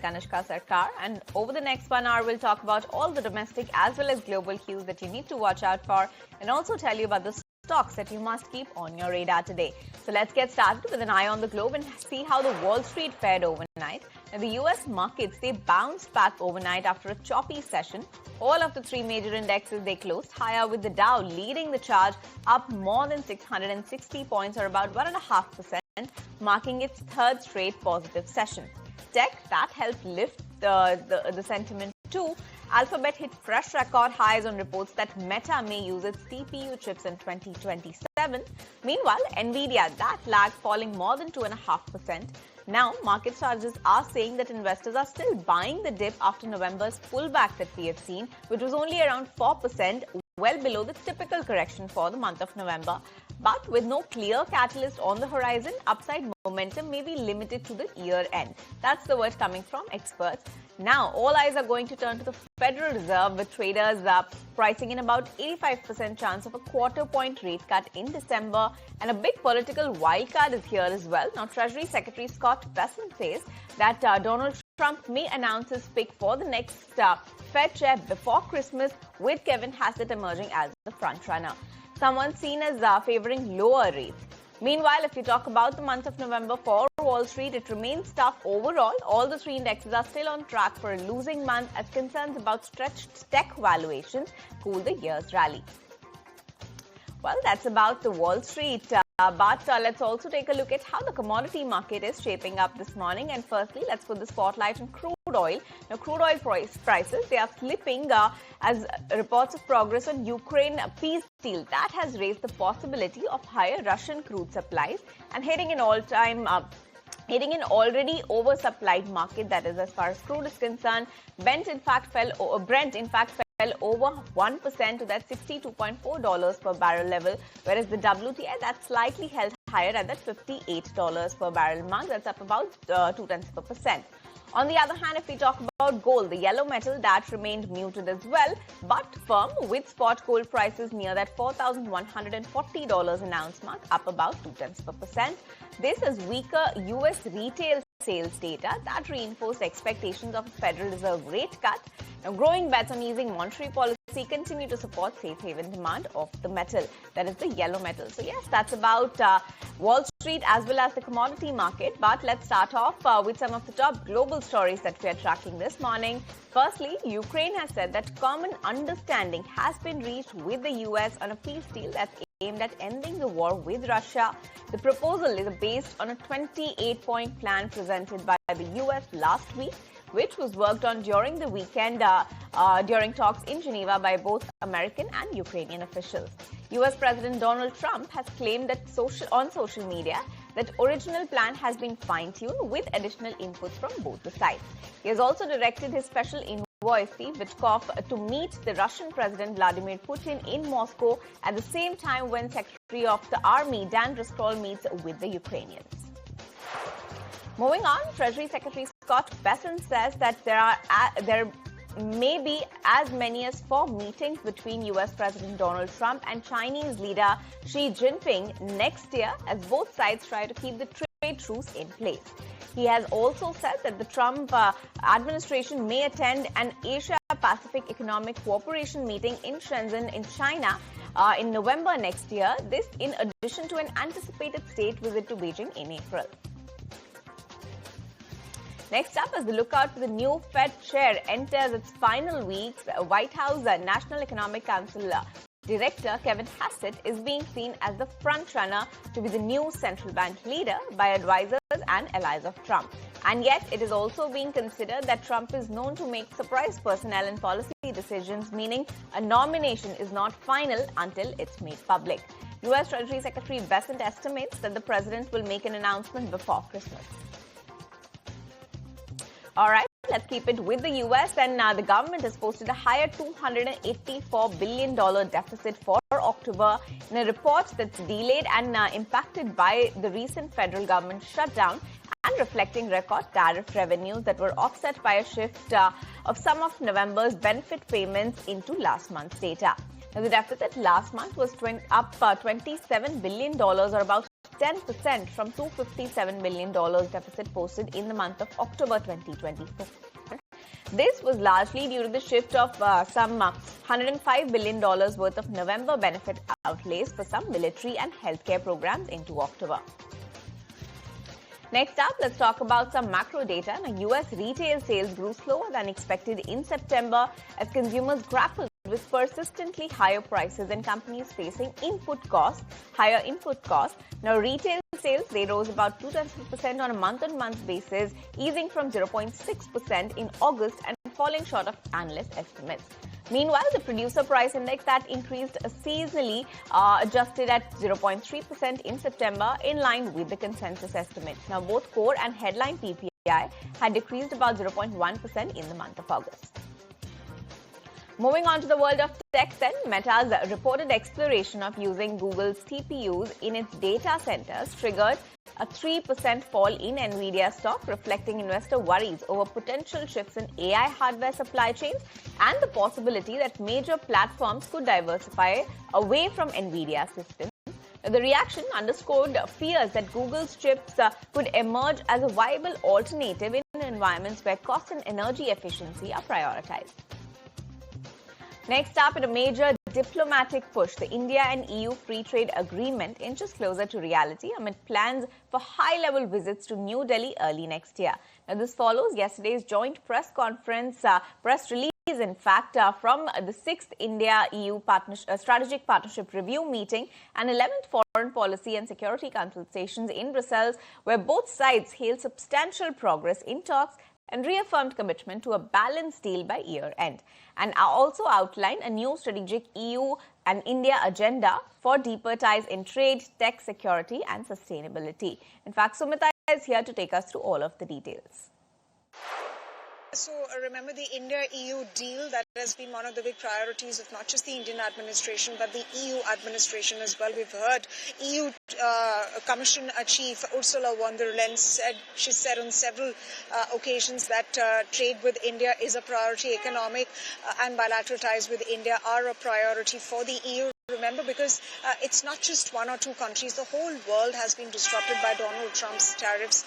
Kanishka Sarkar, and over the next 1 hour, we'll talk about all the domestic as well as global cues that you need to watch out for, and also tell you about the stocks that you must keep on your radar today. So let's get started with an eye on the globe and see how the Wall Street fared overnight. Now, the US markets, they bounced back overnight after a choppy session. All of the three major indexes, they closed higher, with the Dow leading the charge, up more than 660 points, or about 1.5%, marking its third straight positive session. Tech, that helped lift the sentiment too. Alphabet hit fresh record highs on reports that Meta may use its CPU chips in 2027. Meanwhile, Nvidia, that lagged, falling more than 2.5%. Now, market charges are saying that investors are still buying the dip after November's pullback that we have seen, which was only around 4%, well below the typical correction for the month of November. But with no clear catalyst on the horizon, upside momentum may be limited to the year end. That's the word coming from experts. Now, all eyes are going to turn to the Federal Reserve, with traders pricing in about 85% chance of a quarter-point rate cut in December. And a big political wildcard is here as well. Now, Treasury Secretary Scott Bessent says that Donald Trump may announce his pick for the next Fed chair before Christmas, with Kevin Hassett emerging as the frontrunner. Someone seen as favoring lower rates. Meanwhile, if you talk about the month of November for Wall Street, it remains tough overall. All the three indexes are still on track for a losing month, as concerns about stretched tech valuations cool the year's rally. Well, that's about the Wall Street. But let's also take a look at how the commodity market is shaping up this morning. And firstly, let's put the spotlight on crude oil. Now, crude oil prices, they are slipping as reports of progress on Ukraine peace deal. That has raised the possibility of higher Russian crude supplies and hitting an already oversupplied market, that is as far as crude is concerned. Brent in fact fell over 1% to that $62.4 per barrel level, whereas the WTI, that's slightly held higher at that $58 per barrel mark. That's up about 0.2%. On the other hand, if we talk about gold, the yellow metal, that remained muted as well, but firm, with spot gold prices near that $4,140 an ounce mark, up about 0.2%. This is weaker US retail sales data that reinforced expectations of a Federal Reserve rate cut. Now, growing bets on easing monetary policy continue to support safe haven demand of the metal, that is the yellow metal. So yes, that's about Wall Street as well as the commodity market. But let's start off with some of the top global stories that we are tracking this morning. Firstly, Ukraine has said that common understanding has been reached with the US on a peace deal that's aimed at ending the war with Russia. The proposal is based on a 28-point plan presented by the US last week, which was worked on during the weekend during talks in Geneva by both American and Ukrainian officials. US President Donald Trump has claimed that on social media that original plan has been fine-tuned with additional inputs from both the sides. He has also directed his special envoy Steve Witkoff to meet the Russian President Vladimir Putin in Moscow at the same time when Secretary of the Army Dan Driscoll meets with the Ukrainians. Moving on, Treasury Secretary Scott Bessent says that there may be as many as 4 meetings between US President Donald Trump and Chinese leader Xi Jinping next year, as both sides try to keep the trade truce in place. He has also said that the Trump administration may attend an Asia-Pacific Economic Cooperation meeting in Shenzhen in China in November next year. This in addition to an anticipated state visit to Beijing in April. Next up is the lookout for the new Fed chair enters its final weeks. White House National Economic Council Director Kevin Hassett is being seen as the front-runner to be the new central bank leader by advisors and allies of Trump. And yet, it is also being considered that Trump is known to make surprise personnel and policy decisions, meaning a nomination is not final until it's made public. U.S. Treasury Secretary Bessent estimates that the president will make an announcement before Christmas. All right, let's keep it with the U.S. and the government has posted a higher $284 billion deficit for October in a report that's delayed and impacted by the recent federal government shutdown and reflecting record tariff revenues that were offset by a shift of some of November's benefit payments into last month's data. Now, the deficit last month was up $27 billion, or about 10% from $257 million deficit posted in the month of October 2024. This was largely due to the shift of some $105 billion worth of November benefit outlays for some military and healthcare programs into October. Next up, let's talk about some macro data. Now, U.S. retail sales grew slower than expected in September as consumers grappled with persistently higher prices and companies facing higher input costs. Now, retail sales, they rose about 2% on a month-on-month basis, easing from 0.6% in August and falling short of analyst estimates. Meanwhile, the producer price index that increased seasonally adjusted at 0.3% in September, in line with the consensus estimate. Now, both core and headline PPI had decreased about 0.1% in the month of August. Moving on to the world of tech then, Meta's reported exploration of using Google's TPUs in its data centers triggered a 3% fall in Nvidia stock, reflecting investor worries over potential shifts in AI hardware supply chains and the possibility that major platforms could diversify away from Nvidia systems. The reaction underscored fears that Google's chips could emerge as a viable alternative in environments where cost and energy efficiency are prioritized. Next up, in a major diplomatic push, the India and EU free trade agreement inches closer to reality amid plans for high-level visits to New Delhi early next year. Now, this follows yesterday's joint press release, in fact, from the 6th India-EU Strategic Partnership Review meeting and 11th Foreign Policy and Security Consultations in Brussels, where both sides hailed substantial progress in talks and reaffirmed commitment to a balanced deal by year-end, and also outlined a new strategic EU and India agenda for deeper ties in trade, tech, security and sustainability. In fact, Sumita is here to take us through all of the details. So remember the India-EU deal that has been one of the big priorities of not just the Indian administration but the EU administration as well. We've heard EU Commission Chief Ursula von der Leyen said on several occasions that trade with India is a priority. Economic and bilateral ties with India are a priority for the EU. Remember, because it's not just one or two countries. The whole world has been disrupted by Donald Trump's tariffs.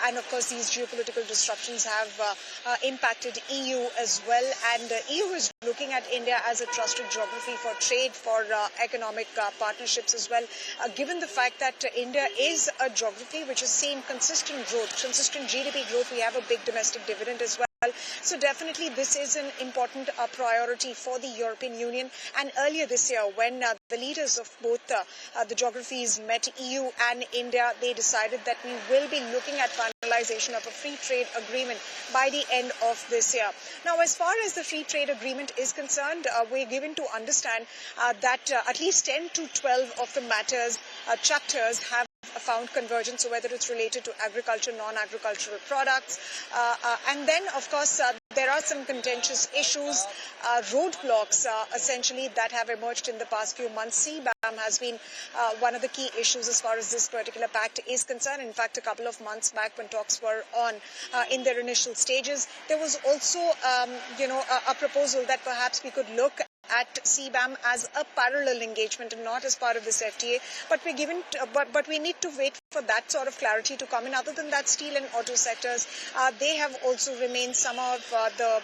And of course, these geopolitical disruptions have impacted EU as well. And EU is looking at India as a trusted geography for trade, for economic partnerships as well. Given the fact that India is a geography which has seen consistent growth, consistent GDP growth, we have a big domestic dividend as well. So definitely this is an important priority for the European Union. And earlier this year, when the leaders of both the geographies met, EU and India, they decided that we will be looking at finalization of a free trade agreement by the end of this year. Now, as far as the free trade agreement is concerned, we're given to understand that at least 10 to 12 of the chapters have found convergence, so whether it's related to agriculture, non-agricultural products. And then, of course, there are some contentious issues, roadblocks, essentially, that have emerged in the past few months. CBAM has been one of the key issues as far as this particular pact is concerned. In fact, a couple of months back when talks were on in their initial stages, there was also, a proposal that perhaps we could look at CBAM as a parallel engagement and not as part of this FTA, but we need to wait for that sort of clarity to come in. Other than that, steel and auto sectors, they have also remained some of the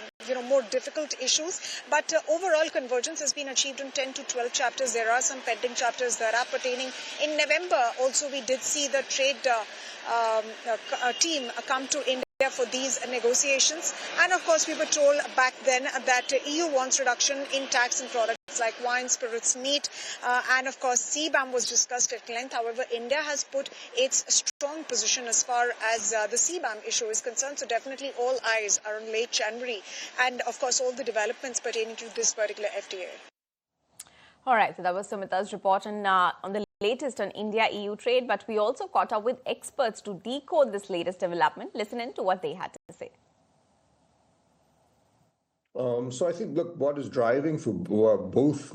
more difficult issues. But overall convergence has been achieved in 10 to 12 chapters. There are some pending chapters that are pertaining. In November, also we did see the trade team come to India for these negotiations. And of course, we were told back then that EU wants reduction in tax and products like wine, spirits, meat. And of course, CBAM was discussed at length. However, India has put its strong position as far as the CBAM issue is concerned. So definitely all eyes are on late January. And of course, all the developments pertaining to this particular FTA. All right, so that was Sumita's report on the latest on India-EU trade, but we also caught up with experts to decode this latest development. Listen in to what they had to say. So I think, look, what is driving for both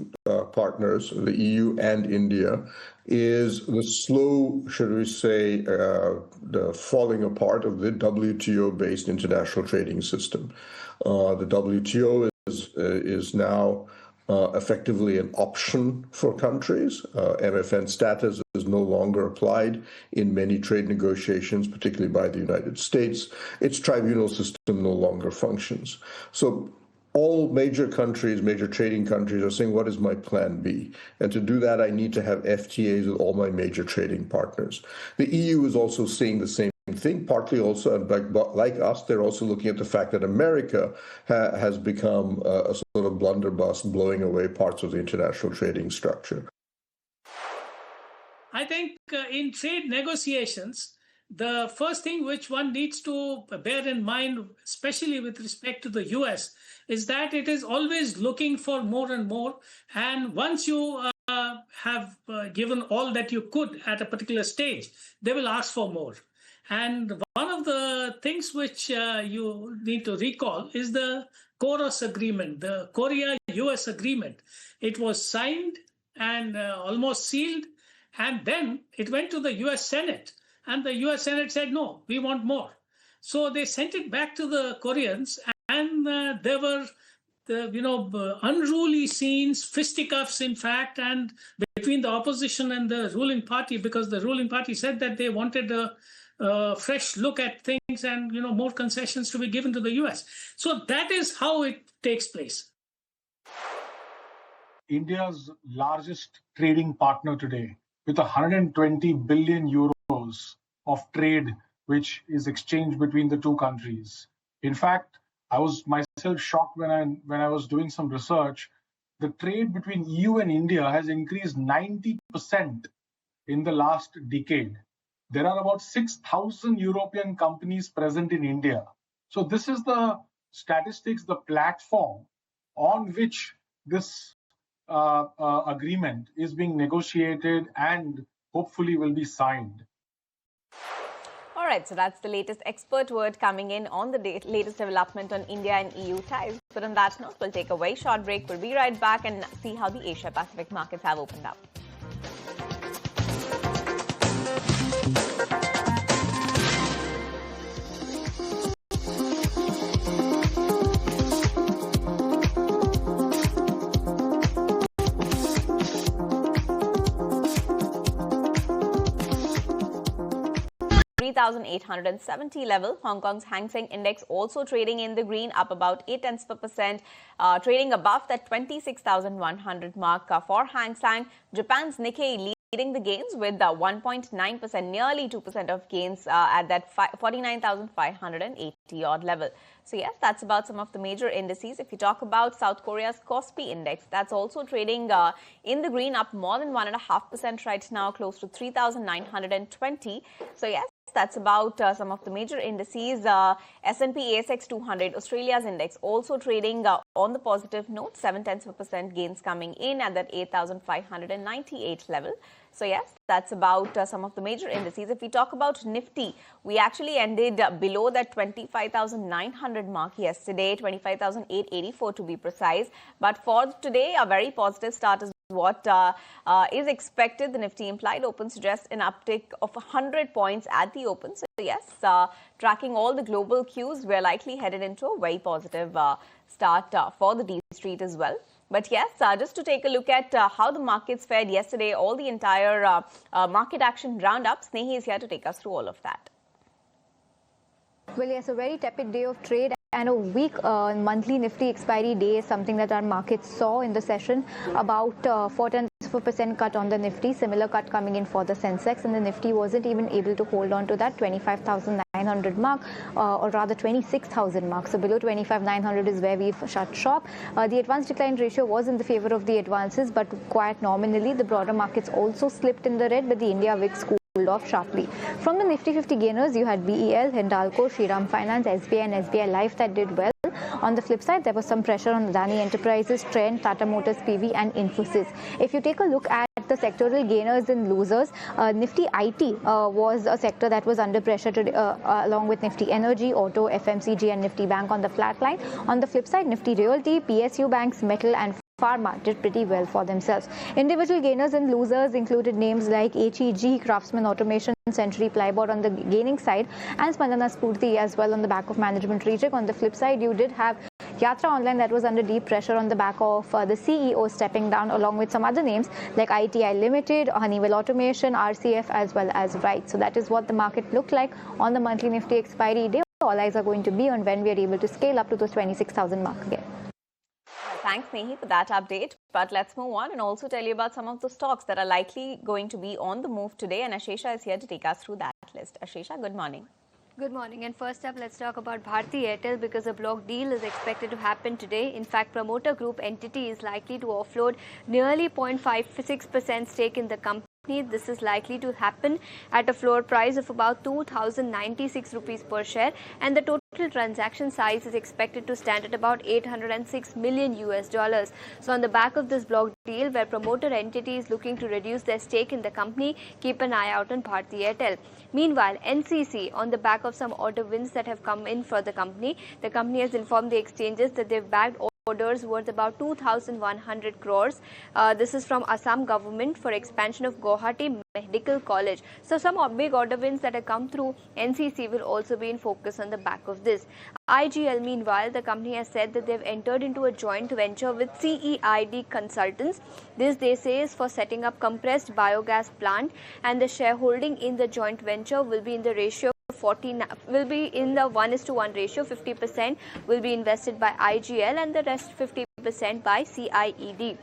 partners, the EU and India, is the slow, should we say, the falling apart of the WTO-based international trading system. The WTO is now effectively an option for countries. MFN status is no longer applied in many trade negotiations, particularly by the United States. Its tribunal system no longer functions. So all major countries, major trading countries are saying, what is my plan B? And to do that, I need to have FTAs with all my major trading partners. The EU is also saying the same thing, partly also, and like us, they're also looking at the fact that America has become a sort of blunderbuss, blowing away parts of the international trading structure. I think in trade negotiations, the first thing which one needs to bear in mind, especially with respect to the US, is that it is always looking for more and more. And once you have given all that you could at a particular stage, they will ask for more. And one of the things which you need to recall is the KORUS agreement, the Korea-US agreement. It was signed and almost sealed, and then it went to the US Senate. And the US Senate said, no, we want more. So they sent it back to the Koreans, and there were unruly scenes, fisticuffs, in fact, and between the opposition and the ruling party, because the ruling party said that they wanted a fresh look at things and more concessions to be given to the US. So that is how it takes place. India's largest trading partner today, with 120 billion euros of trade which is exchanged between the two countries. In fact, I was myself shocked when I was doing some research. The trade between EU and India has increased 90% in the last decade. There are about 6,000 European companies present in India. So this is the statistics, the platform on which this agreement is being negotiated and hopefully will be signed. All right, so that's the latest expert word coming in on the latest development on India and EU ties. But on that note, we'll take a very short break. We'll be right back and see how the Asia-Pacific markets have opened up. 3,870 level. Hong Kong's Hang Seng Index also trading in the green, up about 0.8%, trading above that 26,100 mark for Hang Seng. Japan's Nikkei leading the gains with 1.9%, nearly 2% of gains at that 49,580 odd level. So yes, that's about some of the major indices. If you talk about South Korea's Kospi Index, that's also trading in the green, up more than 1.5% right now, close to 3,920. So yes, that's about some of the major indices. S&P ASX 200, Australia's index, also trading on the positive note, 0.7% gains coming in at that 8,598 level. So yes, that's about some of the major indices. If we talk about Nifty, we actually ended below that 25,900 mark yesterday, 25,884 to be precise. But for today, a very positive start is what is expected. The Nifty implied open suggests an uptick of 100 points at the open. So yes, tracking all the global cues, we're likely headed into a very positive start for the D Street as well. But yes, just to take a look at how the markets fared yesterday, all the entire market action roundup, Snehi is here to take us through all of that. Well, yes, a very tepid day of trade. And a weak monthly Nifty expiry day is something that our markets saw in the session. About 0.4% cut on the Nifty, similar cut coming in for the Sensex, and the Nifty wasn't even able to hold on to that 25,900 mark, or rather 26,000 mark. So below 25,900 is where we've shut shop. The advance decline ratio was in the favor of the advances, but quite nominally. The broader markets also slipped in the red, but the India VIX cooled off sharply. From the Nifty 50 gainers, you had BEL, Hindalco, Shriram Finance, SBI and SBI Life that did well. On the flip side, there was some pressure on Adani Enterprises, Trent, Tata Motors PV and Infosys. If you take a look at the sectoral gainers and losers, Nifty IT was a sector that was under pressure today, along with Nifty Energy, Auto, FMCG and Nifty Bank on the flat line. On the flip side, Nifty Realty, PSU Banks, Metal and Pharma did pretty well for themselves. Individual gainers and losers included names like HEG, Craftsman Automation, Century Plyboard on the gaining side, and Spandana Spurti as well on the back of management reject. On the flip side, you did have Yatra Online, that was under deep pressure on the back of the CEO stepping down, along with some other names like ITI Limited, Honeywell Automation, RCF, as well as Wright. So that is what the market looked like on the monthly Nifty expiry day. All eyes are going to be on when we are able to scale up to those 26,000 mark again. Thanks, Nehi, for that update. But let's move on and also tell you about some of the stocks that are likely going to be on the move today. And Ashesha is here to take us through that list. Ashesha, good morning. Good morning, and first up, let's talk about Bharti Airtel because a block deal is expected to happen today. In fact, promoter group entity is likely to offload nearly 0.56% stake in the company. This is likely to happen at a floor price of about 2,096 rupees per share, and the total transaction size is expected to stand at about $806 million. So on the back of this block deal, where promoter entity is looking to reduce their stake in the company, keep an eye out on Bharti Airtel. Meanwhile, NCC, on the back of some order wins that have come in for the company has informed the exchanges that they've bagged orders worth about 2,100 crores. This is from Assam government for expansion of Guwahati Medical College. So some big order wins that have come through NCC will also be in focus on the back of this. IGL, meanwhile, the company has said that they've entered into a joint venture with CEID Consultants. This, they say, is for setting up compressed biogas plant, and the shareholding in the joint venture will be in the ratio 1:1 ratio. 50% will be invested by IGL and the rest 50% by CIED.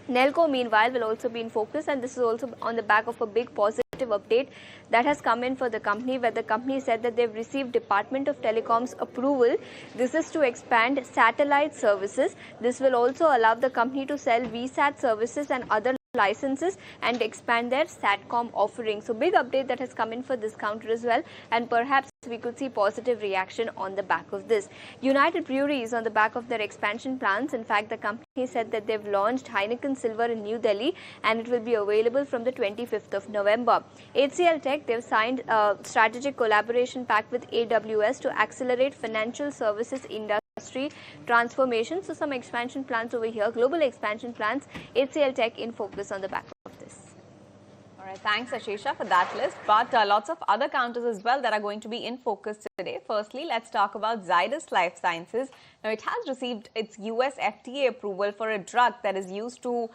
Nelco, meanwhile, will also be in focus, and this is also on the back of a big positive update that has come in for the company, where the company said that they've received Department of Telecom's approval. This is to expand satellite services. This will also allow the company to sell VSAT services and other licenses and expand their SATCOM offering. So big update that has come in for this counter as well, and perhaps we could see positive reaction on the back of this. United Breweries, on the back of their expansion plans, in fact the company said that they've launched Heineken Silver in New Delhi, and it will be available from the 25th of November. HCL Tech, they've signed a strategic collaboration pact with AWS to accelerate financial services industry transformation. So some expansion plans over here, global expansion plans, HCL Tech in focus on the back of this. All right, thanks Ashesha for that list, but lots of other counters as well that are going to be in focus today. Firstly, let's talk about Zydus Life Sciences. Now, it has received its US FDA approval for a drug that is used to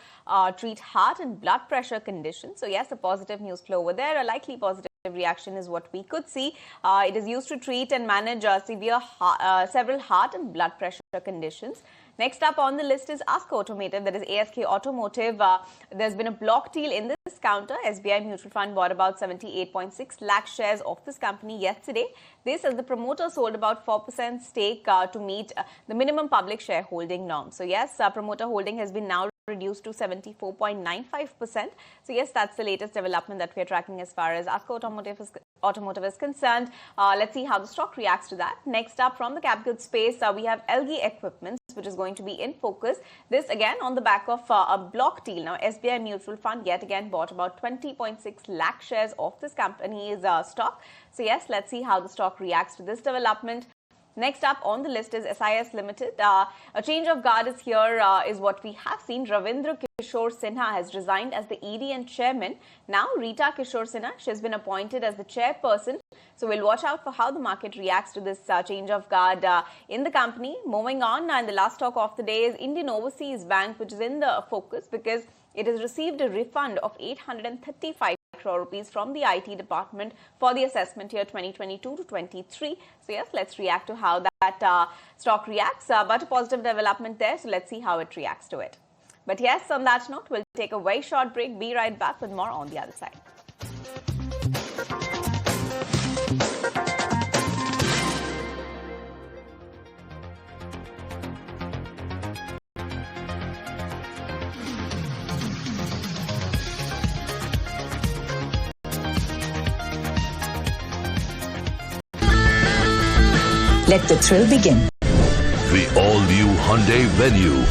treat heart and blood pressure conditions. So yes, a positive news flow over there, a likely positive reaction is what we could see. It is used to treat and manage several heart and blood pressure conditions. Next up on the list is ASK Automotive, that is ASK Automotive. There's been a block deal in this counter. SBI Mutual Fund bought about 78.6 lakh shares of this company yesterday. This, as the promoter sold about 4% stake to meet the minimum public shareholding norm. So yes, promoter holding has been now reduced to 74.95%. So yes, that's the latest development that we are tracking as far as ASK Automotive is concerned. Let's see how the stock reacts to that. Next up, from the cap goods space, we have LG Equipment, which is going to be in focus. This again on the back of a block deal. Now, SBI Mutual Fund yet again bought about 20.6 lakh shares of this company's stock. So yes, let's see how the stock reacts to this development. Next up on the list is SIS Limited. A change of guard is here, is what we have seen. Ravindra Kishore Sinha has resigned as the ED and chairman. Now, Rita Kishore Sinha, she has been appointed as the chairperson. So we'll watch out for how the market reacts to this change of guard in the company. Moving on, and the last stock of the day is Indian Overseas Bank, which is in the focus because it has received a refund of 835 crore rupees from the IT department for the assessment year 2022 to 23. So yes, let's react to how that stock reacts. But a positive development there, so let's see how it reacts to it. But yes, on that note, we'll take a very short break. Be right back with more on the other side. Let the thrill begin. The all-new Hyundai Venue.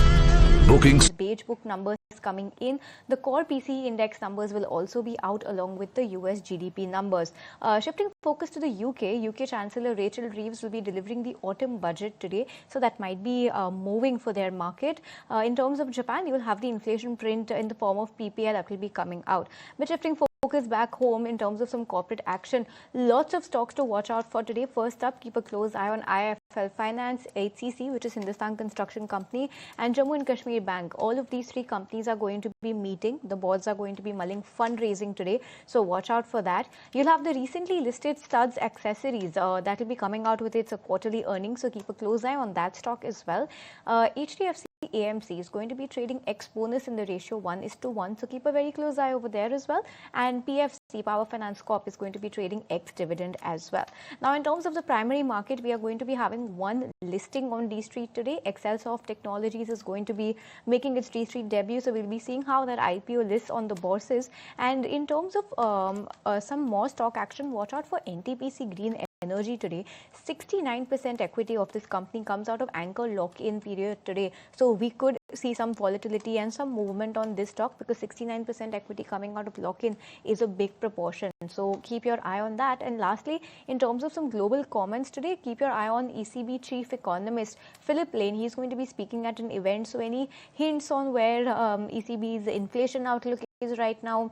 Bookings. Beige book numbers coming in. The core PCE index numbers will also be out along with the US GDP numbers. Shifting focus to the UK Chancellor Rachel Reeves will be delivering the autumn budget today. So that might be moving for their market. In terms of Japan, you will have the inflation print in the form of PPI that will be coming out. But shifting focus focus back home in terms of some corporate action. Lots of stocks to watch out for today. First up, keep a close eye on IIFL Finance, HCC, which is Hindustan Construction Company, and Jammu and Kashmir Bank. All of these three companies are going to be meeting. The boards are going to be mulling fundraising today, so watch out for that. You'll have the recently listed Studs Accessories that will be coming out with its quarterly earnings, so keep a close eye on that stock as well. HDFC AMC is going to be trading ex-bonus in the ratio 1:1, so keep a very close eye over there as well. And PFC, Power Finance Corp, is going to be trading ex-dividend as well. Now, in terms of the primary market, we are going to be having one listing on D Street today. Excelsoft Technologies is going to be making its D Street debut, so we'll be seeing how that IPO lists on the bourses. And in terms of some more stock action, watch out for NTPC Green Energy today. 69% equity of this company comes out of anchor lock-in period today. So we could see some volatility and some movement on this stock because 69% equity coming out of lock-in is a big proportion. So keep your eye on that. And lastly, in terms of some global comments today, keep your eye on ECB Chief Economist Philip Lane. He's going to be speaking at an event. So any hints on where ECB's inflation outlook is right now?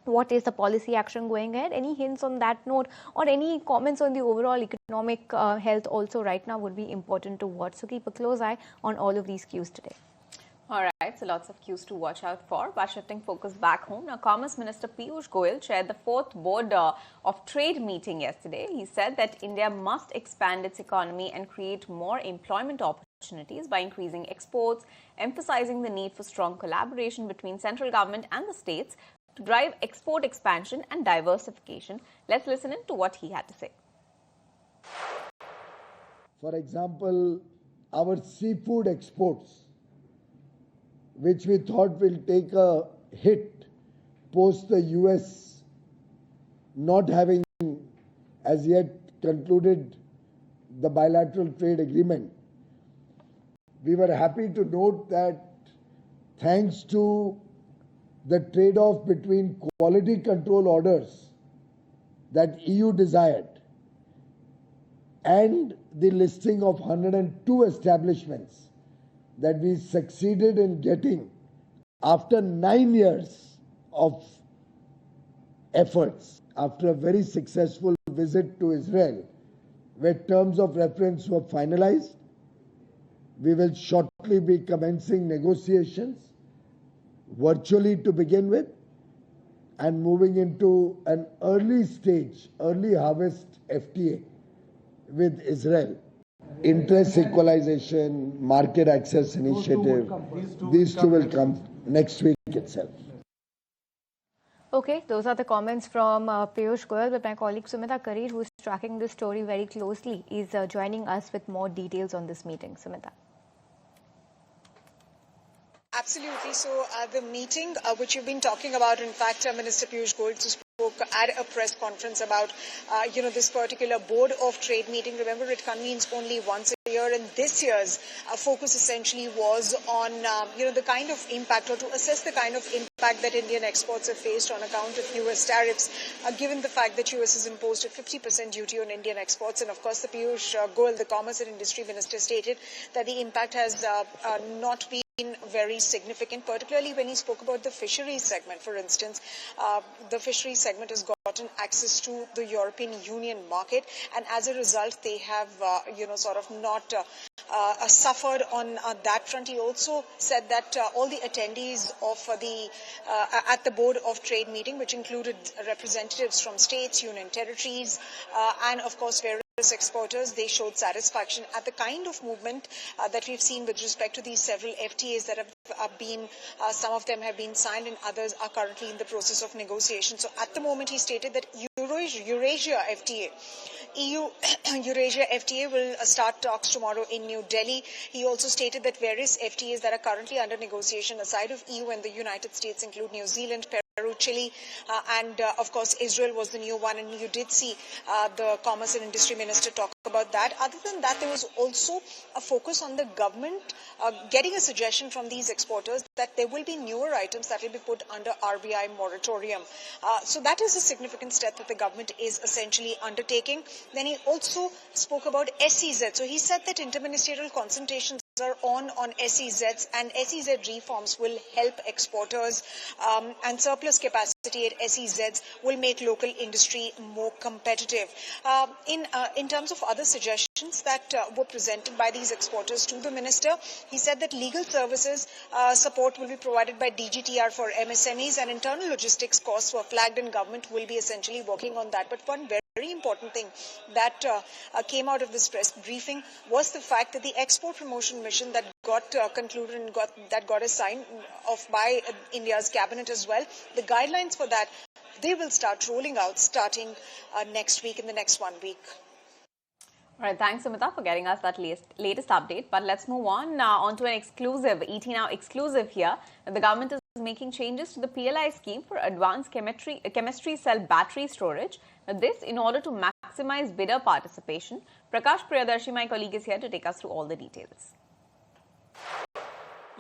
What is the policy action going ahead? Any hints on that note or any comments on the overall economic health also right now would be important to watch. So keep a close eye on all of these cues today. All right, so lots of cues to watch out for. By shifting focus back home, now Commerce Minister Piyush Goyal chaired the fourth board of trade meeting yesterday. He said that India must expand its economy and create more employment opportunities by increasing exports, emphasizing the need for strong collaboration between central government and the states to drive export expansion and diversification. Let's listen in to what he had to say. For example, our seafood exports, which we thought will take a hit post the US not having as yet concluded the bilateral trade agreement. We were happy to note that thanks to the trade-off between quality control orders that EU desired and the listing of 102 establishments that we succeeded in getting after 9 years of efforts, after a very successful visit to Israel, where terms of reference were finalized. We will shortly be commencing negotiations virtually to begin with and moving into an early stage, early harvest FTA with Israel. Interest equalization, market access initiative, these two will come next week itself. Okay, those are the comments from Piyush Goyal, but my colleague Sumita Karir, who is tracking this story very closely, is joining us with more details on this meeting. Sumita. Absolutely. So the meeting which you've been talking about, in fact, Minister Piyush Goyal spoke at a press conference about, this particular board of trade meeting. Remember, it convenes only once a year, and this year's focus essentially was on, the kind of impact, or to assess the kind of impact that Indian exports have faced on account of US tariffs, given the fact that US has imposed a 50% duty on Indian exports. And of course, the Piyush Goyal, the Commerce and Industry Minister, stated that the impact has not been very significant, particularly when he spoke about the fisheries segment. For instance, the fisheries segment has gotten access to the European Union market, and as a result, they have, sort of not suffered on that front. He also said that all the attendees of at the Board of Trade meeting, which included representatives from states, union territories, and of course various exporters, they showed satisfaction at the kind of movement that we've seen with respect to these several FTAs that have been, some of them have been signed and others are currently in the process of negotiation. So at the moment, he stated that Eurasia FTA, EU Eurasia FTA will start talks tomorrow in New Delhi. He also stated that various FTAs that are currently under negotiation aside of EU and the United States include New Zealand, Peru, Chile, and of course Israel was the new one, and you did see the Commerce and Industry Minister talk about that. Other than that, there was also a focus on the government getting a suggestion from these exporters that there will be newer items that will be put under RBI moratorium. So that is a significant step that the government is essentially undertaking. Then he also spoke about SEZ. So he said that interministerial consultations are on SEZs, and SEZ reforms will help exporters, and surplus capacity at SEZs will make local industry more competitive. In terms of other suggestions that were presented by these exporters to the minister, he said that legal services support will be provided by DGTR for MSMEs, and internal logistics costs were flagged, and government will be essentially working on that. But one very important thing that came out of this press briefing was the fact that the export promotion mission that got concluded and got a sign off by India's cabinet as well, the guidelines for that, they will start rolling out starting next week, in the next 1 week. All right, thanks, Sumita, for getting us that latest update. But let's move on to an exclusive, ET Now exclusive here. The government is making changes to the PLI scheme for advanced chemistry cell battery storage. Now, this in order to maximize bidder participation. Prakash Priyadarshi, my colleague, is here to take us through all the details.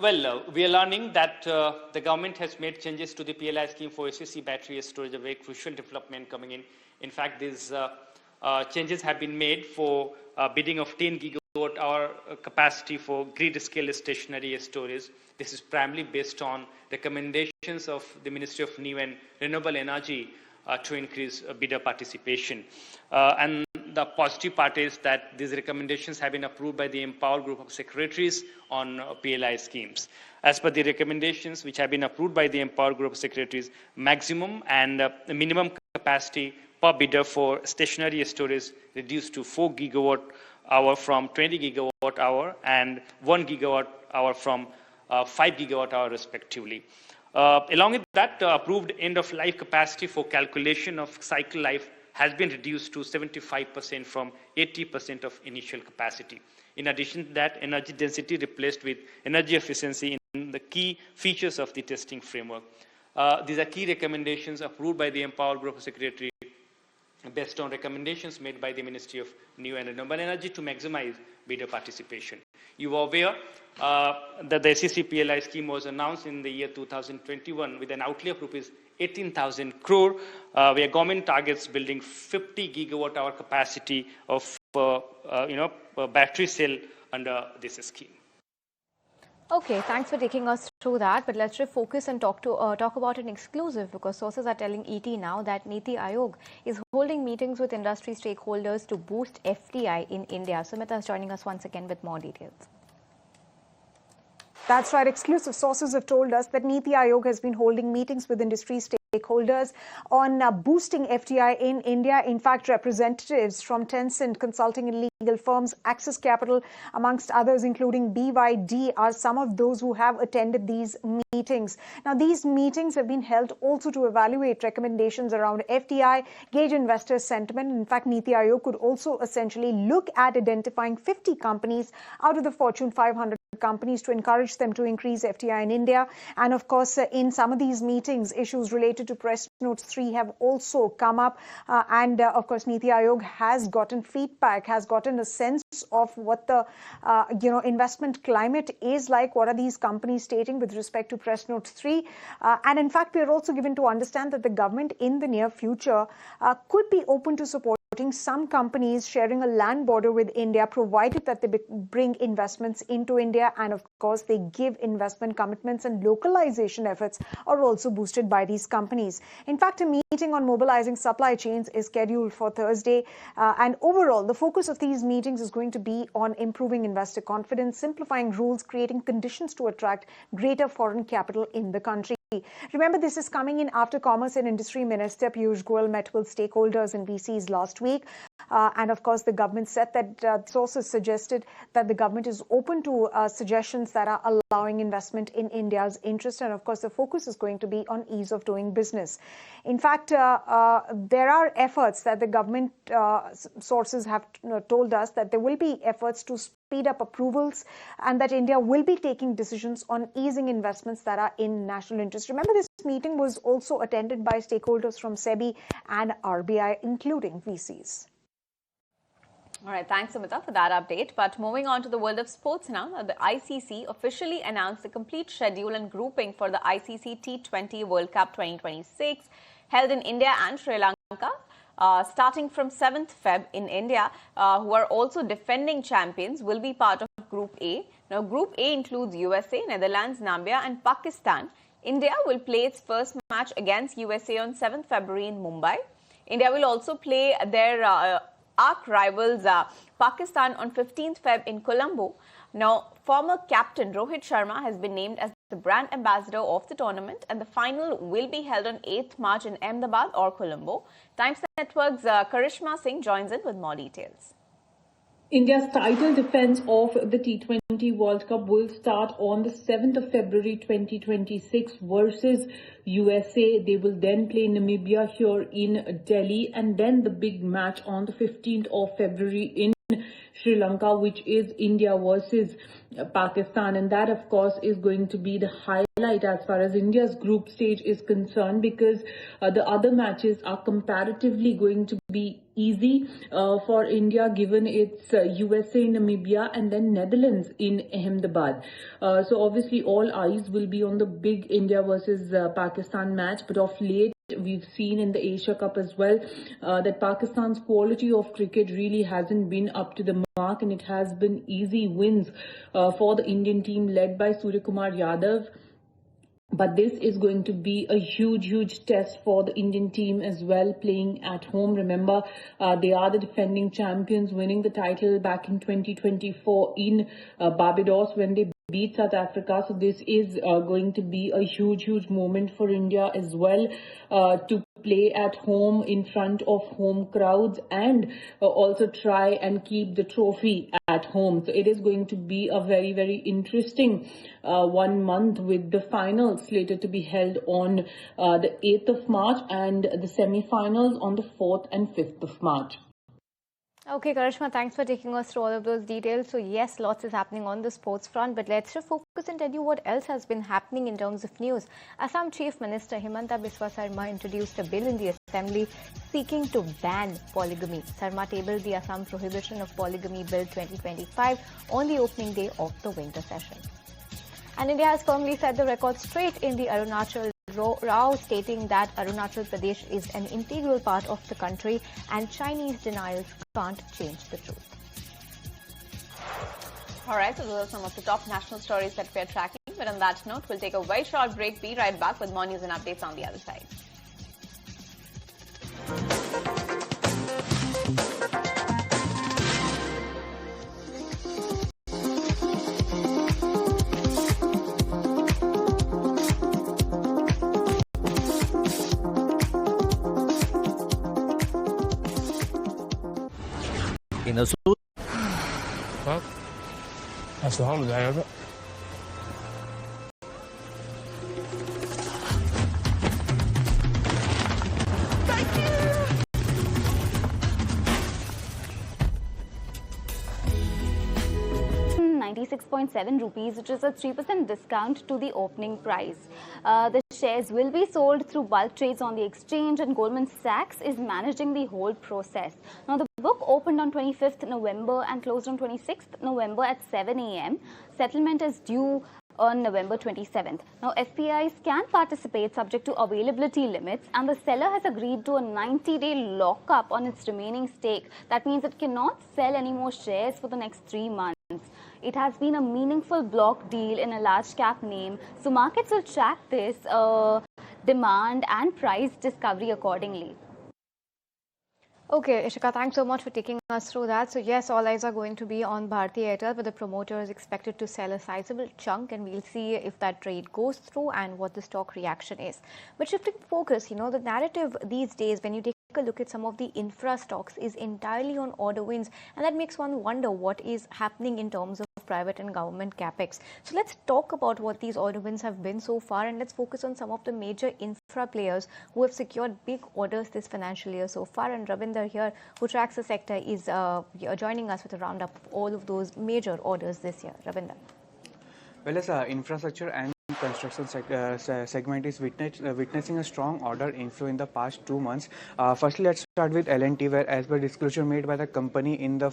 Well, we are learning that the government has made changes to the PLI scheme for ACC battery storage, a very crucial development coming in. In fact, these changes have been made for bidding of 10 gigawatt hour capacity for grid scale stationary storage. This is primarily based on recommendations of the Ministry of New and Renewable Energy to increase bidder participation. And the positive part is that these recommendations have been approved by the Empower Group of Secretaries on PLI schemes. As per the recommendations which have been approved by the Empower Group of Secretaries, maximum and minimum capacity per bidder for stationary storage reduced to 4 gigawatt hour from 20 gigawatt hour and 1 gigawatt hour from 5 gigawatt hour respectively. Along with that, approved end-of-life capacity for calculation of cycle life has been reduced to 75% from 80% of initial capacity. In addition to that, energy density replaced with energy efficiency in the key features of the testing framework. These are key recommendations approved by the Empower Group of Secretary based on recommendations made by the Ministry of New and Renewable Energy to maximize bidder participation. You are aware that the SEC PLI scheme was announced in the year 2021 with an outlay of rupees 18,000 crore, where government targets building 50 gigawatt hour capacity of battery cell under this scheme. Okay, thanks for taking us through that. But let's just focus and talk about an exclusive, because sources are telling ET Now that Niti Aayog is holding meetings with industry stakeholders to boost FDI in India. Sumita is joining us once again with more details. That's right. Exclusive sources have told us that Niti Aayog has been holding meetings with industry stakeholders on boosting FDI in India. In fact, representatives from Tencent consulting and legal firms, Axis Capital, amongst others, including BYD, are some of those who have attended these meetings. Now, these meetings have been held also to evaluate recommendations around FDI, gauge investor sentiment. In fact, Niti Aayog could also essentially look at identifying 50 companies out of the Fortune 500 companies to encourage them to increase FDI in India. And of course, in some of these meetings, issues related to Press Note 3 have also come up. Of course, Niti Aayog has gotten feedback, has gotten a sense of what the investment climate is like. What are these companies stating with respect to Press Note 3? And in fact, we are also given to understand that the government in the near future could be open to supporting some companies sharing a land border with India, provided that they bring investments into India, and of course they give investment commitments, and localization efforts are also boosted by these companies. In fact, a meeting on mobilizing supply chains is scheduled for Thursday, and overall the focus of these meetings is going to be on improving investor confidence, simplifying rules, creating conditions to attract greater foreign capital in the country. Remember, this is coming in after Commerce and Industry Minister Piyush Goyal met with stakeholders and VCs last week. And of course, the government said that sources suggested that the government is open to suggestions that are allowing investment in India's interest. And of course, the focus is going to be on ease of doing business. In fact, there are efforts that the government sources have told us that there will be efforts to speed up approvals, and that India will be taking decisions on easing investments that are in national interest. Remember, this meeting was also attended by stakeholders from SEBI and RBI, including VCs. All right, thanks, Sumita, for that update. But moving on to the world of sports now, the ICC officially announced the complete schedule and grouping for the ICC T20 World Cup 2026 held in India and Sri Lanka. Starting from 7th Feb in India, who are also defending champions, will be part of Group A. Now, Group A includes USA, Netherlands, Namibia and Pakistan. India will play its first match against USA on 7th February in Mumbai. India will also play their arch rivals Pakistan on 15th Feb in Colombo. Now, former captain Rohit Sharma has been named as the brand ambassador of the tournament, and the final will be held on 8th March in Ahmedabad or Colombo. Times Network's Karishma Singh joins in with more details. India's title defense of the T20 World Cup will start on the 7th of February 2026 versus USA. They will then play Namibia here in Delhi, and then the big match on the 15th of February in Sri Lanka, which is India versus Pakistan. And that, of course, is going to be the highlight as far as India's group stage is concerned, because the other matches are comparatively going to be easy for India, given its USA, Namibia and then Netherlands in Ahmedabad. So obviously all eyes will be on the big India versus Pakistan match, but of late we've seen in the Asia Cup as well that Pakistan's quality of cricket really hasn't been up to the mark, and it has been easy wins for the Indian team led by Suryakumar Yadav. But this is going to be a huge test for the Indian team as well, playing at home. Remember, they are the defending champions, winning the title back in 2024 in Barbados when they beat South Africa. So this is going to be a huge moment for India as well, to play at home in front of home crowds and also try and keep the trophy at home. So it is going to be a very interesting 1 month, with the finals slated to be held on the 8th of March and the semi-finals on the 4th and 5th of March. Okay, Karishma, thanks for taking us through all of those details. So yes, lots is happening on the sports front, but let's just focus and tell you what else has been happening in terms of news. Assam Chief Minister Himanta Biswa Sarma introduced a bill in the Assembly seeking to ban polygamy. Sarma tabled the Assam Prohibition of Polygamy Bill 2025 on the opening day of the winter session. And India has firmly set the record straight in the Arunachal Rao, stating that Arunachal Pradesh is an integral part of the country and Chinese denials can't change the truth. All right, so those are some of the top national stories that we're tracking. But on that note, we'll take a very short break. Be right back with more news and updates on the other side. In a suit. Well, that's the holiday of it. Thank you. 96.7 rupees, which is a 3% discount to the opening price. The shares will be sold through bulk trades on the exchange, and Goldman Sachs is managing the whole process. Now, the book opened on 25th November and closed on 26th November at 7 a.m. Settlement is due on November 27th. Now, FPIs can participate subject to availability limits, and the seller has agreed to a 90-day lockup on its remaining stake. That means it cannot sell any more shares for the next 3 months. It has been a meaningful block deal in a large cap name, so markets will track this demand and price discovery accordingly. Okay, Ishika, thanks so much for taking us through that. So yes, all eyes are going to be on Bharti Airtel, but the promoter is expected to sell a sizable chunk, and we'll see if that trade goes through and what the stock reaction is. But shifting focus, the narrative these days, when you take a look at some of the infra stocks, is entirely on order wins, and that makes one wonder what is happening in terms of private and government capex. So let's talk about what these order wins have been so far, and let's focus on some of the major infra players who have secured big orders this financial year so far. And Ravinder here, who tracks the sector, is joining us with a roundup of all of those major orders this year. Ravinder. Well, as infrastructure and construction segment is witnessing a strong order inflow in the past 2 months. Firstly, let's start with L&T, where as per disclosure made by the company in the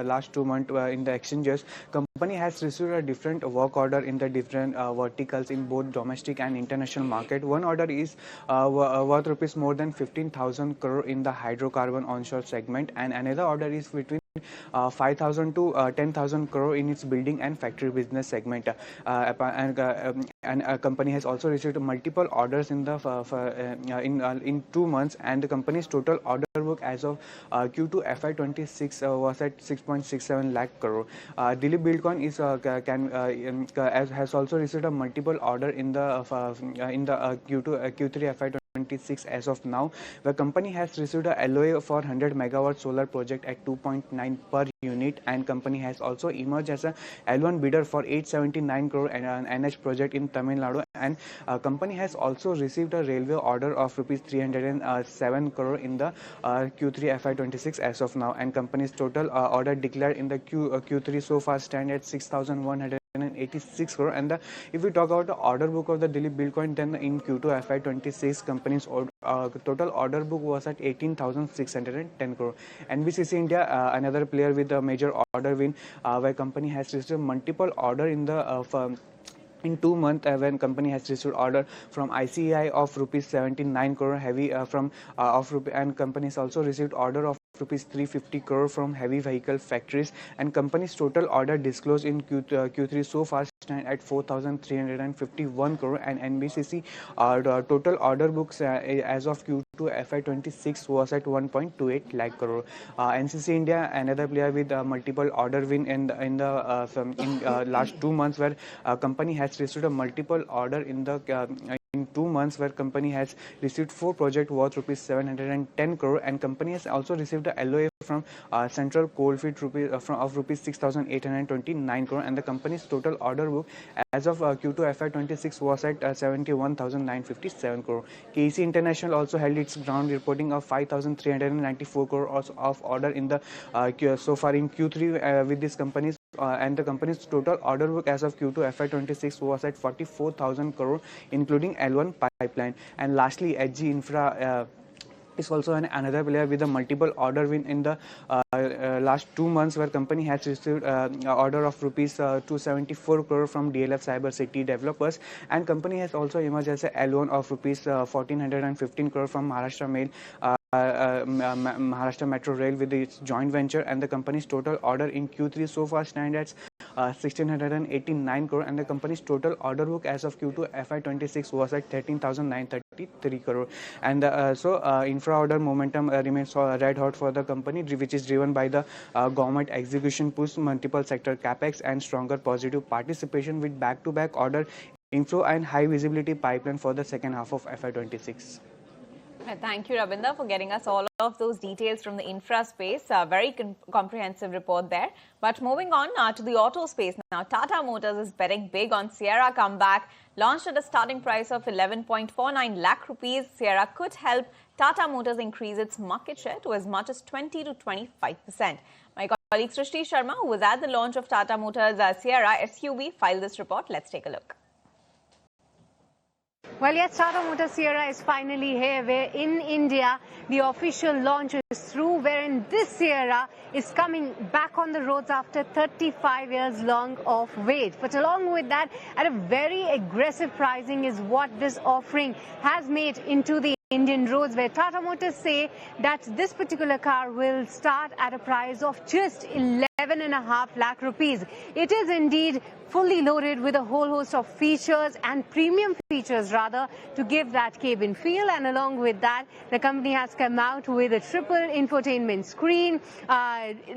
last 2 months in the exchanges, company has received a different work order in the different verticals in both domestic and international market. One order is worth rupees more than 15,000 crore in the hydrocarbon onshore segment, and another order is between 5,000 to 10,000 crore in its building and factory business segment. And a company has also received multiple orders in the in 2 months, and the company's total order book as of Q2 FY26 was at 6.67 lakh crore. Dilip Buildcon is has also received a multiple order in the Q3 FY26 as of now. The company has received a LOA for 100 megawatt solar project at 2.9 per unit, and company has also emerged as a L1 bidder for 879 crore and an NH project in Tamil Nadu, and company has also received a railway order of rupees 307 crore in the Q3 FY26 as of now, and company's total order declared in the Q3 so far stand at 6,186 crore. And if we talk about the order book of the Dilip Buildcon, then in Q2 FY26 company's total order book was at 18,610 crore. NBCC India, another player with a major order win, where company has received multiple order in the in 2 months, when company has received order from ICAI of rupees 79 crore heavy and company has also received order of rupees 350 crore from heavy vehicle factories, and company's total order disclosed in Q3 so far stand at 4,351 crore, and NBCC total order books as of Q2 FY26 was at 1.28 lakh crore. NCC India, another player with multiple order win in the last 2 months, where company has received a multiple order in 2 months, where company has received 4 projects worth rupees 710 crore, and company has also received a LOA from Central Coalfield of rupees 6,829 crore, and the company's total order book as of Q2 FY26 was at 71,957 crore. KEC International also held its ground, reporting of 5,394 crore of order in the so far in Q3 with this company's and the company's total order book as of Q2 FY26 was at 44,000 crore, including L1 pipeline. And lastly, HG Infra is also another player with a multiple order win in the last 2 months, where company has received order of rupees 274 crore from DLF Cyber City developers, and company has also emerged as a L1 of rupees 1,415 crore from Maharashtra Mail. Maharashtra Metro Rail with its joint venture, and the company's total order in Q3 so far stand at 1,689 crore, and the company's total order book as of Q2 FY26 was at 13,933 crore. And infra order momentum remains red hot for the company, which is driven by the government execution push, multiple sector capex, and stronger positive participation with back-to-back order inflow and high visibility pipeline for the second half of FY26. Thank you, Ravinder, for getting us all of those details from the infra space. Very comprehensive report there. But moving on to the auto space now, Tata Motors is betting big on Sierra comeback. Launched at a starting price of 11.49 lakh rupees, Sierra could help Tata Motors increase its market share to as much as 20 to 25%. My colleague Srishti Sharma, who was at the launch of Tata Motors Sierra SUV, filed this report. Let's take a look. Well, yes, Tata Motors Sierra is finally here, where in India the official launch is through, wherein this Sierra is coming back on the roads after 35 years long of wait. But along with that, at a very aggressive pricing is what this offering has made into the Indian roads, where Tata Motors say that this particular car will start at a price of just 11.5 lakh rupees. It is indeed fully loaded with a whole host of features and premium features rather to give that cabin feel, and along with that the company has come out with a triple infotainment screen,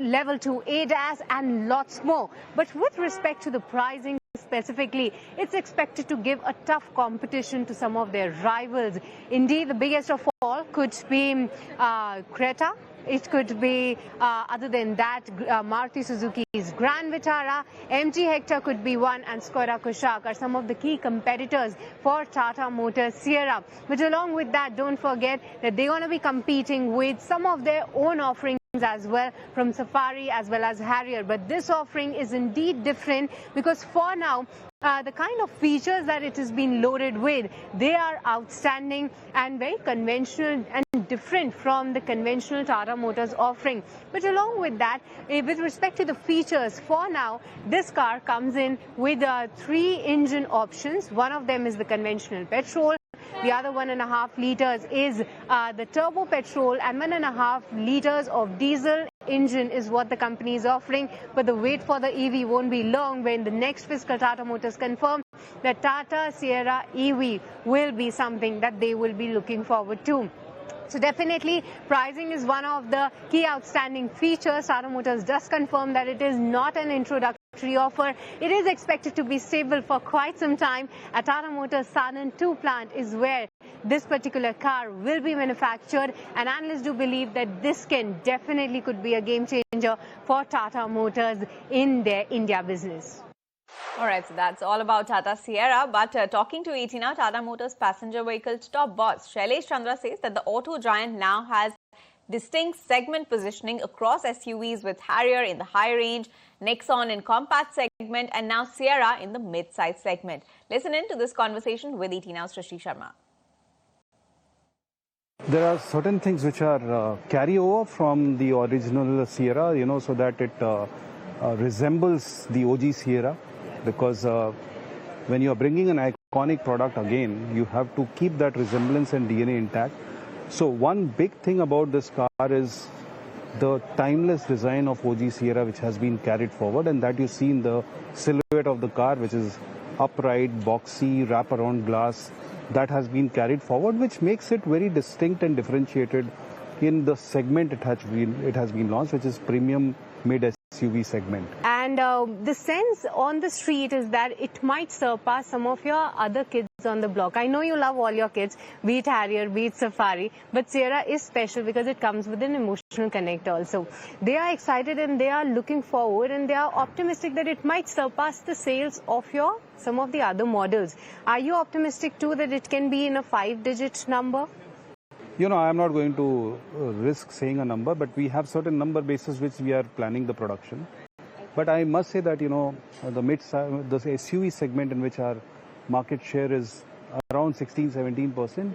level 2 ADAS and lots more. But with respect to the pricing specifically, it's expected to give a tough competition to some of their rivals. Indeed, the biggest of all could be Creta. It could be, other than that, Maruti Suzuki's Grand Vitara, MG Hector could be one, and Skoda Kushaq are some of the key competitors for Tata Motors Sierra. But along with that, don't forget that they're going to be competing with some of their own offerings as well, from Safari as well as Harrier. But this offering is indeed different, because for now the kind of features that it has been loaded with, they are outstanding and very conventional and different from the conventional Tata Motors offering. But along with that, with respect to the features, for now this car comes in with 3 engine options. One of them is the conventional petrol. The other 1.5 liters is the turbo petrol, and 1.5 liters of diesel engine is what the company is offering, but the wait for the EV won't be long when the next fiscal Tata Motors confirm that Tata Sierra EV will be something that they will be looking forward to. So definitely pricing is one of the key outstanding features. Tata Motors does confirm that it is not an introductory offer. It is expected to be stable for quite some time. At Tata Motors Sanand 2 plant is where this particular car will be manufactured, and analysts do believe that this definitely could be a game changer for Tata Motors in their India business. All right, so that's all about Tata Sierra. But talking to ET Now, Tata Motors passenger vehicle top boss Shailesh Chandra says that the auto giant now has distinct segment positioning across SUVs, with Harrier in the high range, Nexon in compact segment, and now Sierra in the mid-size segment. Listen in to this conversation with ET Now's Srishti Sharma. There are certain things which are carryover from the original Sierra, so that it resembles the OG Sierra. Because when you are bringing an iconic product again, you have to keep that resemblance and DNA intact. So one big thing about this car is the timeless design of OG Sierra, which has been carried forward, and that you see in the silhouette of the car, which is upright, boxy, wraparound glass, that has been carried forward, which makes it very distinct and differentiated in the segment it has been launched, which is premium mid SUV segment. And the sense on the street is that it might surpass some of your other kids on the block. I know you love all your kids, be it Harrier, be it Safari, but Sierra is special because it comes with an emotional connect also. They are excited and they are looking forward, and they are optimistic that it might surpass the sales of some of the other models. Are you optimistic too that it can be in a 5-digit number? I am not going to risk saying a number, but we have certain number basis which we are planning the production. But I must say that, the SUV segment in which our market share is around 16-17%,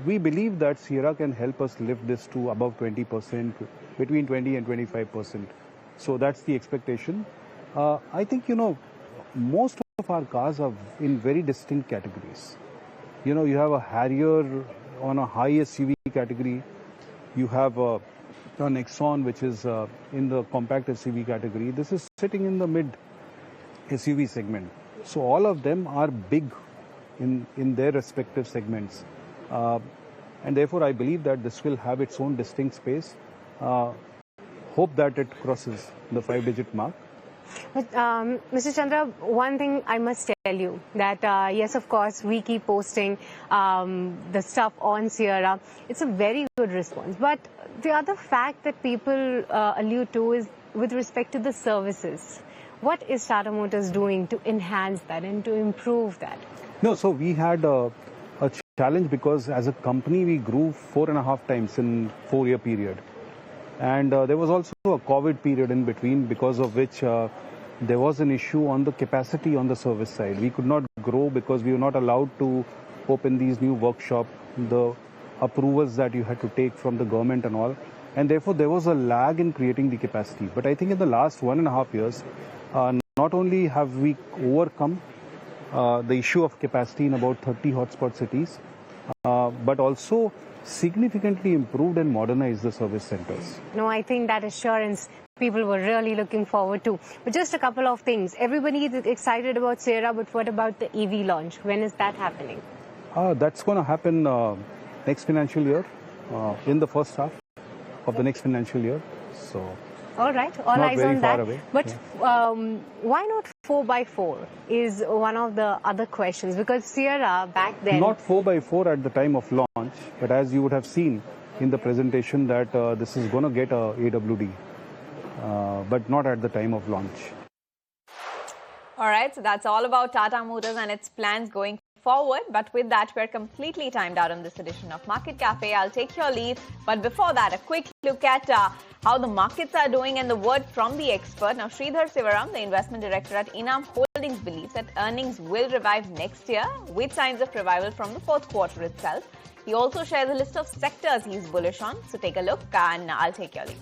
we believe that Sierra can help us lift this to above 20%, between 20 and 25%. So that's the expectation. I think, most of our cars are in very distinct categories. You have a Harrier on a high SUV category. You have a Nexon, which is in the compact SUV category. This is sitting in the mid SUV segment. So all of them are big in their respective segments. And therefore, I believe that this will have its own distinct space. Hope that it crosses the 5-digit mark. But, Mr. Chandra, one thing I must tell you that, yes, of course, we keep posting the stuff on Sierra. It's a very good response. But the other fact that people allude to is with respect to the services. What is Tata Motors doing to enhance that and to improve that? No, so we had a challenge because as a company, we grew 4.5 times in 4-year period. And there was also a COVID period in between, because of which there was an issue on the capacity on the service side. We could not grow because we were not allowed to open these new workshops, the approvals that you had to take from the government and all. And therefore, there was a lag in creating the capacity. But I think in the last 1.5 years, not only have we overcome the issue of capacity in about 30 hotspot cities, but also significantly improved and modernized the service centers. No, I think that assurance people were really looking forward to. But just a couple of things. Everybody is excited about Sierra, but what about the EV launch? When is that happening? That's going to happen next financial year, in the first half of the next financial year. So, all right, all eyes on that. But why not 4x4 is one of the other questions, because Sierra back then... Not 4x4 at the time of launch, but as you would have seen in the presentation that this is going to get a AWD, but not at the time of launch. All right, so that's all about Tata Motors and its plans going forward. But with that, we're completely timed out on this edition of Market Cafe. I'll take your leave. But before that, a quick look at how the markets are doing and the word from the expert. Now, Sridhar Sivaram, the investment director at Inam Holdings, believes that earnings will revive next year with signs of revival from the fourth quarter itself. He also shares a list of sectors he's bullish on. So take a look and I'll take your leave.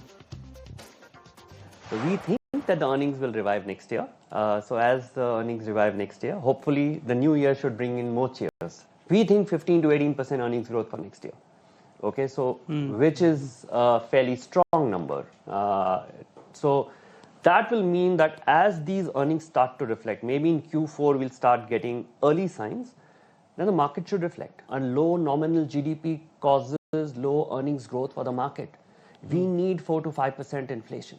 So we think that the earnings will revive next year. So as the earnings revive next year, hopefully the new year should bring in more cheers. We think 15 to 18% earnings growth for next year. Okay, so which is a fairly strong number. So that will mean that as these earnings start to reflect, maybe in Q4 we'll start getting early signs, then the market should reflect. A low nominal GDP causes low earnings growth for the market. We need 4 to 5% inflation.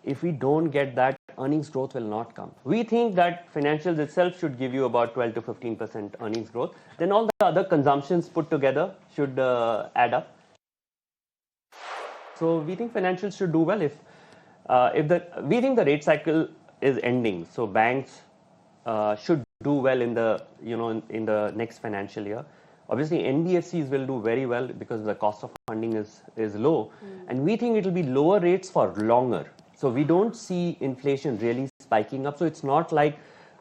If we don't get that, earnings growth will not come. We think that financials itself should give you about 12 to 15% earnings growth. Then all the other consumptions put together should add up. So we think financials should do well we think the rate cycle is ending. So banks should do well in the in the next financial year. Obviously, NBFCs will do very well because the cost of funding is low, and we think it will be lower rates for longer. So we don't see inflation really spiking up. So it's not like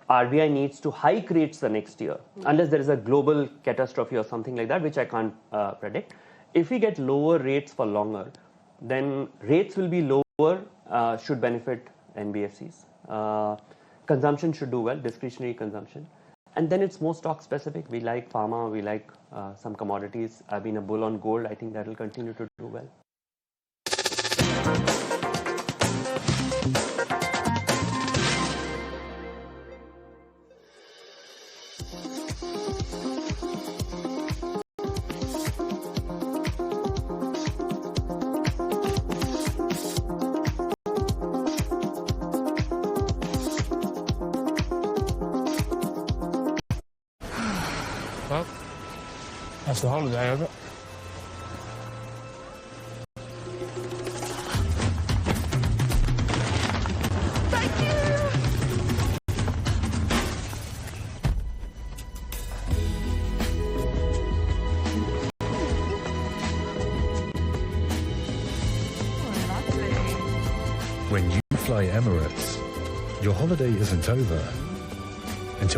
RBI needs to hike rates the next year, unless there is a global catastrophe or something like that, which I can't predict. If we get lower rates for longer, then rates will be lower, should benefit NBFCs. Consumption should do well, discretionary consumption. And then it's more stock specific. We like pharma, we like some commodities. I've been a bull on gold. I think that will continue to do well. Well, that's the holiday of it. When you fly Emirates, your holiday isn't over until